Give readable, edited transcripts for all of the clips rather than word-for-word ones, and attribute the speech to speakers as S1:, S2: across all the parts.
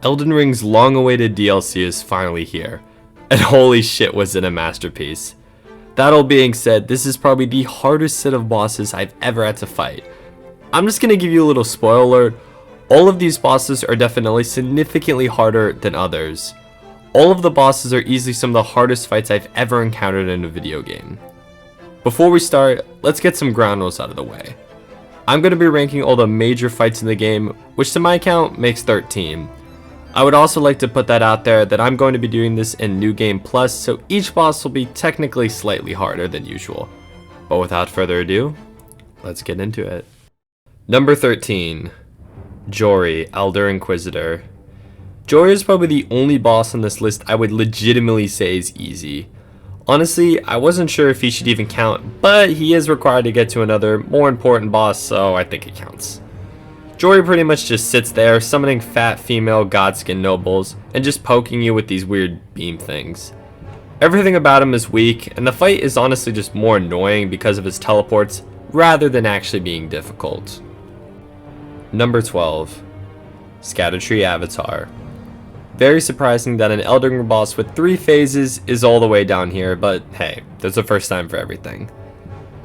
S1: Elden Ring's long-awaited DLC is finally here, and holy shit was it a masterpiece. That all being said, this is probably the hardest set of bosses I've ever had to fight. I'm just gonna give you a little spoiler alert. All of these bosses are definitely significantly harder than others. All of the bosses are easily some of the hardest fights I've ever encountered in a video game. Before we start, let's get some ground rules out of the way. I'm going to be ranking all the major fights in the game, which to my count makes 13. I would also like to put that out there that I'm going to be doing this in New Game Plus, so each boss will be technically slightly harder than usual. But without further ado, let's get into it. Number 13. Jory, Elder Inquisitor. Jory is probably the only boss on this list I would legitimately say is easy. Honestly, I wasn't sure if he should even count, but he is required to get to another, more important boss, so I think it counts. Jory pretty much just sits there, summoning fat female godskin nobles, and just poking you with these weird beam things. Everything about him is weak, and the fight is honestly just more annoying because of his teleports, rather than actually being difficult. Number 12. Scattertree Avatar. Very surprising that an Elden Ring boss with 3 phases is all the way down here, but hey, there's a first time for everything.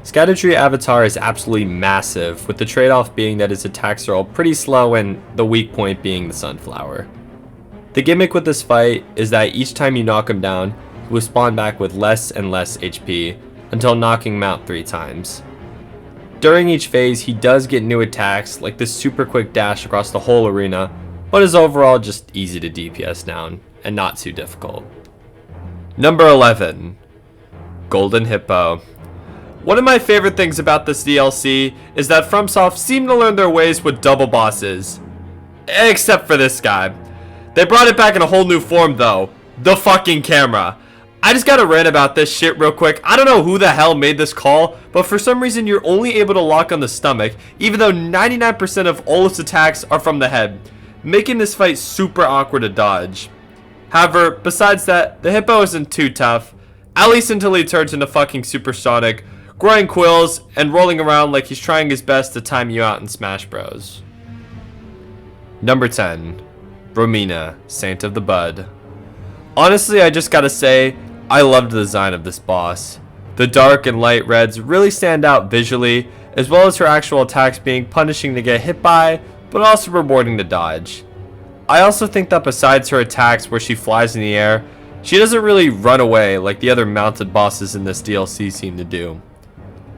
S1: Scattertree Avatar is absolutely massive, with the trade-off being that his attacks are all pretty slow and the weak point being the Sunflower. The gimmick with this fight is that each time you knock him down, he will spawn back with less and less HP, until knocking him out 3 times. During each phase, he does get new attacks, like this super quick dash across the whole arena, but is overall just easy to DPS down, and not too difficult. Number 11. Golden Hippo. One of my favorite things about this DLC is that FromSoft seem to learn their ways with double bosses. Except for this guy. They brought it back in a whole new form though. The fucking camera. I just gotta rant about this shit real quick. I don't know who the hell made this call, but for some reason you're only able to lock on the stomach, even though 99% of all its attacks are from the head, making this fight super awkward to dodge. However, besides that, the Hippo isn't too tough, at least until he turns into fucking supersonic, growing quills and rolling around like he's trying his best to time you out in Smash Bros. Number 10. Romina, Saint of the Bud. Honestly, I just gotta say, I loved the design of this boss. The dark and light reds really stand out visually, as well as her actual attacks being punishing to get hit by, but also rewarding to dodge. I also think that besides her attacks where she flies in the air, she doesn't really run away like the other mounted bosses in this DLC seem to do.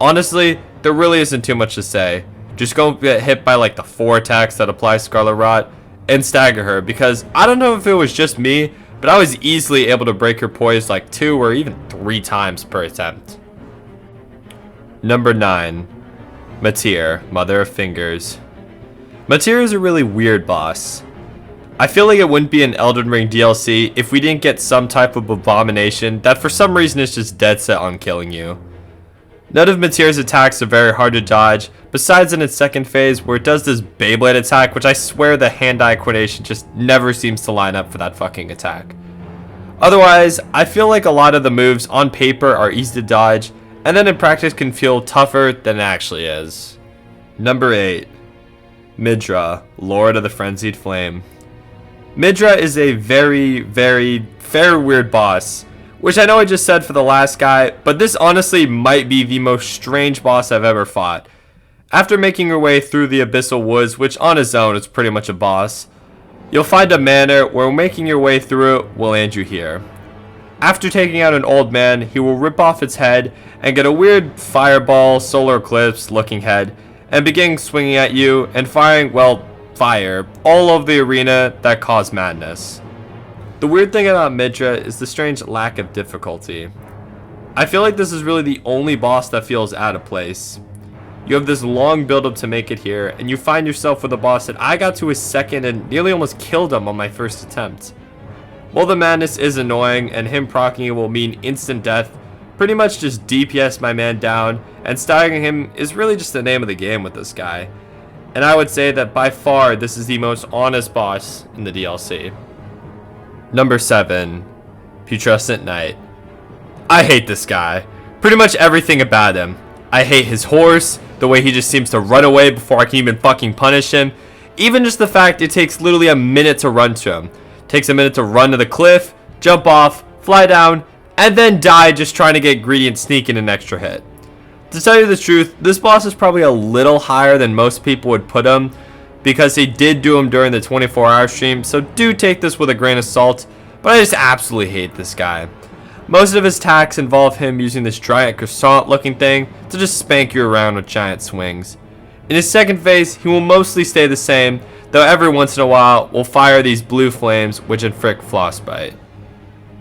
S1: Honestly, there really isn't too much to say. Just go get hit by like the 4 attacks that apply Scarlet Rot and stagger her, because I don't know if it was just me, but I was easily able to break her poise like 2 or even 3 times per attempt. Number 9. Mattier, Mother of Fingers. Mattier is a really weird boss. I feel like it wouldn't be an Elden Ring DLC if we didn't get some type of abomination that for some reason is just dead set on killing you. None of Mattier's attacks are very hard to dodge, besides in its second phase where it does this Beyblade attack, which I swear the hand-eye coordination just never seems to line up for that fucking attack. Otherwise, I feel like a lot of the moves on paper are easy to dodge, and then in practice can feel tougher than it actually is. Number 8. Midra, Lord of the Frenzied Flame. Midra is a very weird boss, which I know I just said for the last guy, but this honestly might be the most strange boss I've ever fought. After making your way through the Abyssal Woods, which on its own is pretty much a boss, you'll find a manor where making your way through it will land you here. After taking out an old man, he will rip off its head and get a weird fireball, solar eclipse looking head, and begin swinging at you and firing, well, fire all over the arena that cause madness. The weird thing about Midra is the strange lack of difficulty. I feel like this is really the only boss that feels out of place. You have this long build up to make it here, and you find yourself with a boss that I got to his second and nearly almost killed him on my first attempt. While the madness is annoying and him proccing it will mean instant death, pretty much just DPS my man down, and staggering him is really just the name of the game with this guy. And I would say that by far this is the most honest boss in the DLC. Number 7. Pesent Knight. I hate this guy. Pretty much everything about him. I hate his horse, the way he just seems to run away before I can even fucking punish him. Even just the fact it takes literally a minute to run to him. Takes a minute to run to the cliff, jump off, fly down, and then die just trying to get greedy and sneak in an extra hit. To tell you the truth, this boss is probably a little higher than most people would put him, because he did do him during the 24-hour stream, so do take this with a grain of salt, but I just absolutely hate this guy. Most of his attacks involve him using this giant croissant looking thing to just spank you around with giant swings. In his second phase, he will mostly stay the same, though every once in a while will fire these blue flames which inflict frostbite.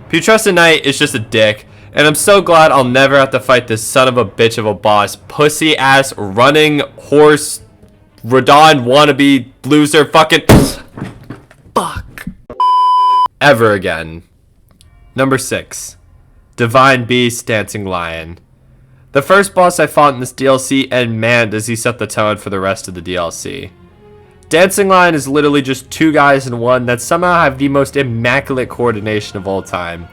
S1: Pesent Knight is just a dick, and I'm so glad I'll never have to fight this son of a bitch of a boss, pussy ass running horse Redon wannabe loser fucking fuck ever again. Number 6. Divine Beast Dancing Lion. The first boss I fought in this DLC, and man does he set the tone for the rest of the DLC. Dancing Lion is literally just two guys in one that somehow have the most immaculate coordination of all time.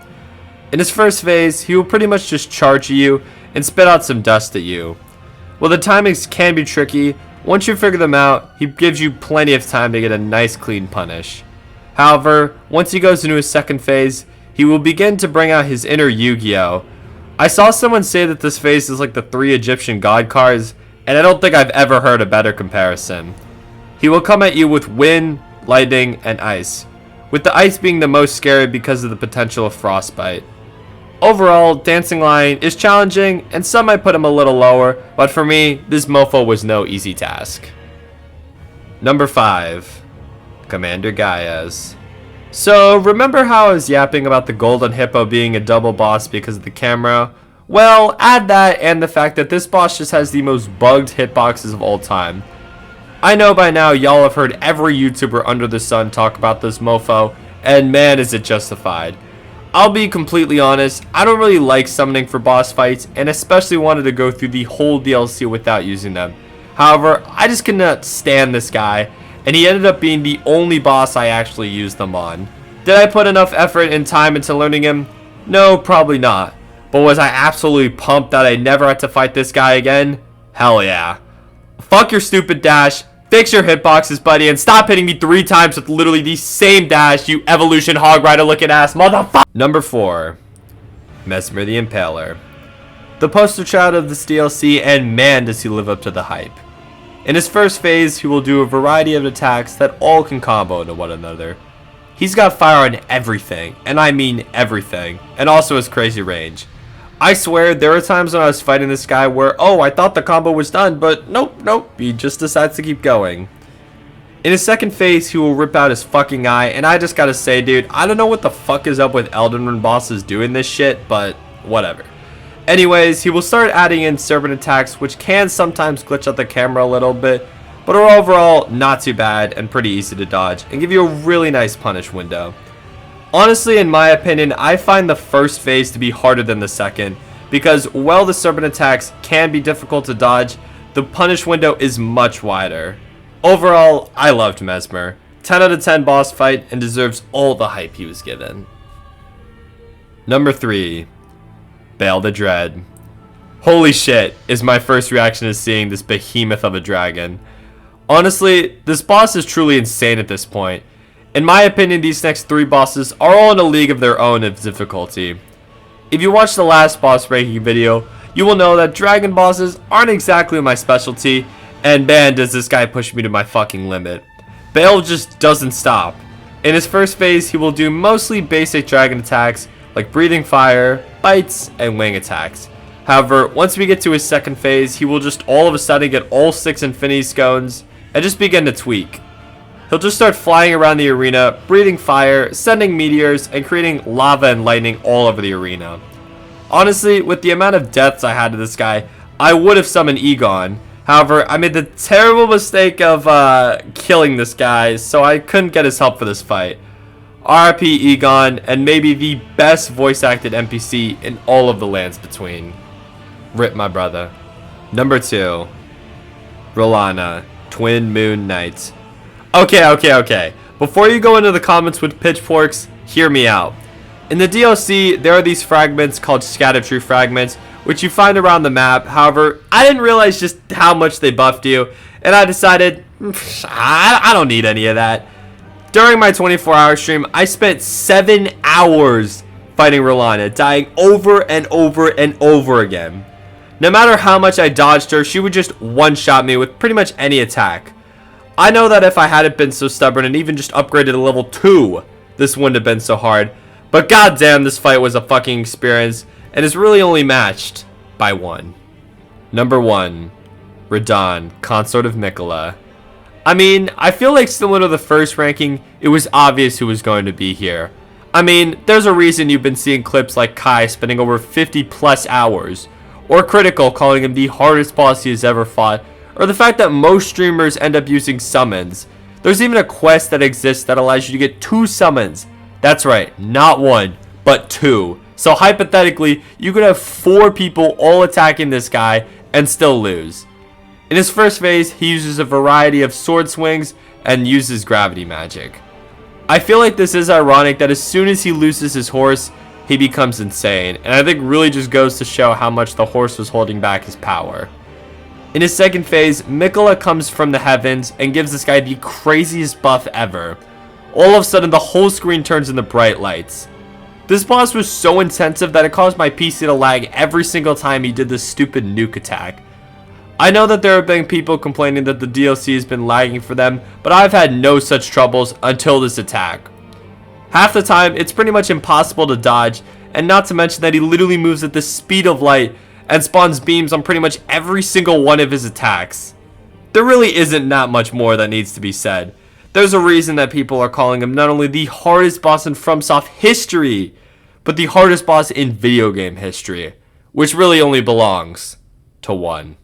S1: In his first phase, he will pretty much just charge you and spit out some dust at you. While the timings can be tricky, once you figure them out, he gives you plenty of time to get a nice clean punish. However, once he goes into his second phase, he will begin to bring out his inner Yu-Gi-Oh! I saw someone say that this phase is like the 3 Egyptian god cards, and I don't think I've ever heard a better comparison. He will come at you with wind, lightning, and ice, with the ice being the most scary because of the potential of frostbite. Overall, Dancing Lion is challenging, and some might put him a little lower, but for me, this mofo was no easy task. Number 5. Commander Gaius. So, remember how I was yapping about the golden hippo being a double boss because of the camera? Well, add that and the fact that this boss just has the most bugged hitboxes of all time. I know by now y'all have heard every YouTuber under the sun talk about this mofo, and man is it justified. I'll be completely honest, I don't really like summoning for boss fights, and especially wanted to go through the whole DLC without using them. However, I just could not stand this guy, and he ended up being the only boss I actually used them on. Did I put enough effort and time into learning him? No, probably not. But was I absolutely pumped that I never had to fight this guy again? Hell yeah. Fuck your stupid dash. Fix your hitboxes, buddy, and stop hitting me 3 times with literally the same dash, you evolution hog rider looking ass motherfucker. Number 4. Mesmer the Impaler. The poster child of this DLC, and man does he live up to the hype. In his first phase, he will do a variety of attacks that all can combo into one another. He's got fire on everything, and I mean everything, and also has crazy range. I swear, there are times when I was fighting this guy where, oh, I thought the combo was done, but nope, he just decides to keep going. In his second phase, he will rip out his fucking eye, and I just gotta say, dude, I don't know what the fuck is up with Elden when bosses doing this shit, but whatever. Anyways, he will start adding in serpent attacks, which can sometimes glitch out the camera a little bit, but are overall not too bad and pretty easy to dodge, and give you a really nice punish window. Honestly, in my opinion, I find the first phase to be harder than the second, because while the serpent attacks can be difficult to dodge, the punish window is much wider. Overall, I loved Mesmer. 10 out of 10 boss fight, and deserves all the hype he was given. Number 3. Baal the Dread. Holy shit is my first reaction to seeing this behemoth of a dragon. Honestly, this boss is truly insane at this point. In my opinion, these next 3 bosses are all in a league of their own of difficulty. If you watched the last boss ranking video, you will know that dragon bosses aren't exactly my specialty, and man does this guy push me to my fucking limit. Baal just doesn't stop. In his first phase, he will do mostly basic dragon attacks like breathing fire, bites, and wing attacks. However, once we get to his second phase, he will just all of a sudden get all 6 infinity stones and just begin to tweak. He'll just start flying around the arena, breathing fire, sending meteors, and creating lava and lightning all over the arena. Honestly, with the amount of deaths I had to this guy, I would have summoned Egon. However, I made the terrible mistake of killing this guy, so I couldn't get his help for this fight. RIP Egon, and maybe the best voice acted NPC in all of the lands between. Rip my brother. Number 2. Rana, Twin Moon Knight. Okay. Before you go into the comments with pitchforks, hear me out. In the DLC, there are these fragments called Scatter Tree Fragments, which you find around the map. However, I didn't realize just how much they buffed you, and I decided, I don't need any of that. During my 24-hour stream, I spent 7 hours fighting Rana, dying over and over and over again. No matter how much I dodged her, she would just one-shot me with pretty much any attack. I know that if I hadn't been so stubborn and even just upgraded to level 2, this wouldn't have been so hard. But goddamn, this fight was a fucking experience, and is really only matched by one. Number 1, Redon, consort of Mikola. I mean, I feel like similar to the first ranking, it was obvious who was going to be here. I mean, there's a reason you've been seeing clips like Kai spending over 50 plus hours, or Critical calling him the hardest boss he has ever fought, or the fact that most streamers end up using summons. There's even a quest that exists that allows you to get 2 summons. That's right, not 1, but 2. So hypothetically, you could have 4 people all attacking this guy and still lose. In his first phase, he uses a variety of sword swings and uses gravity magic. I feel like this is ironic that as soon as he loses his horse, he becomes insane, and I think really just goes to show how much the horse was holding back his power. In his second phase, Mikola comes from the heavens and gives this guy the craziest buff ever. All of a sudden, the whole screen turns into bright lights. This boss was so intensive that it caused my PC to lag every single time he did this stupid nuke attack. I know that there have been people complaining that the DLC has been lagging for them, but I've had no such troubles until this attack. Half the time, it's pretty much impossible to dodge, and not to mention that he literally moves at the speed of light and spawns beams on pretty much every single one of his attacks. There really isn't that much more that needs to be said. There's a reason that people are calling him not only the hardest boss in FromSoft history, but the hardest boss in video game history, which really only belongs to one.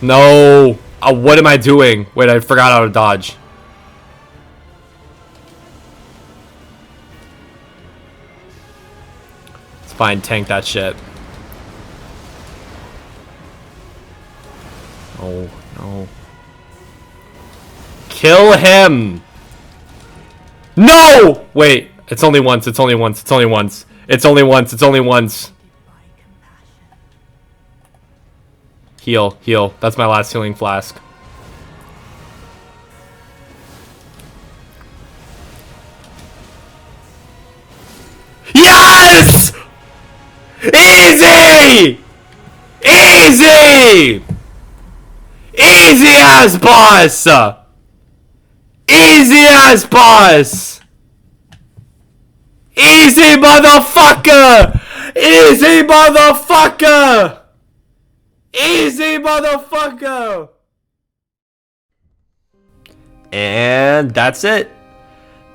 S1: No! What am I doing? Wait, I forgot how to dodge. It's fine, tank that shit. Oh, no. Kill him! No! Wait, it's only once, it's only once, it's only once. It's only once, it's only once. Heal, heal. That's my last healing flask. Yes! Easy! Easy! Easy as boss! Easy as boss! Easy motherfucker! Easy motherfucker! Easy motherfucker! And that's it.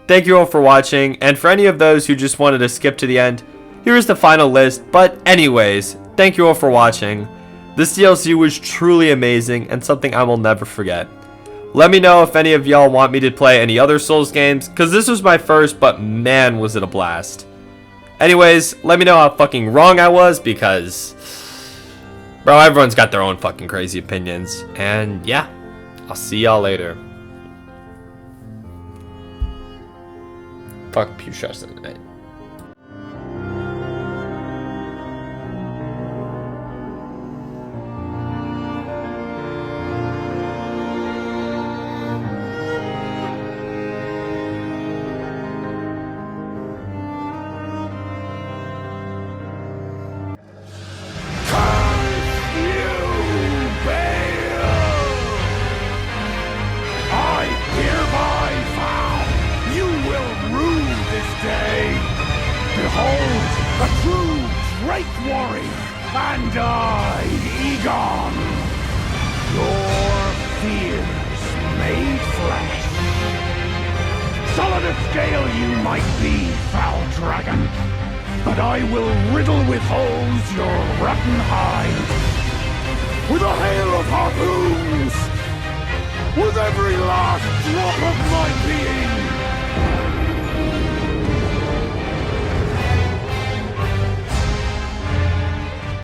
S1: Thank you all for watching, and for any of those who just wanted to skip to the end, here's the final list. But anyways, thank you all for watching. This DLC was truly amazing and something I will never forget. Let me know if any of y'all want me to play any other Souls games, because this was my first, but man was it a blast. Anyways, let me know how fucking wrong I was, because bro, everyone's got their own fucking crazy opinions. And yeah, I'll see y'all later. Fuck Pew Shots tonight.
S2: And I, Egon, your fears made flesh. Solid of scale you might be, foul dragon, but I will riddle with holes your rotten hide. With a hail of harpoons, with every last drop of my being.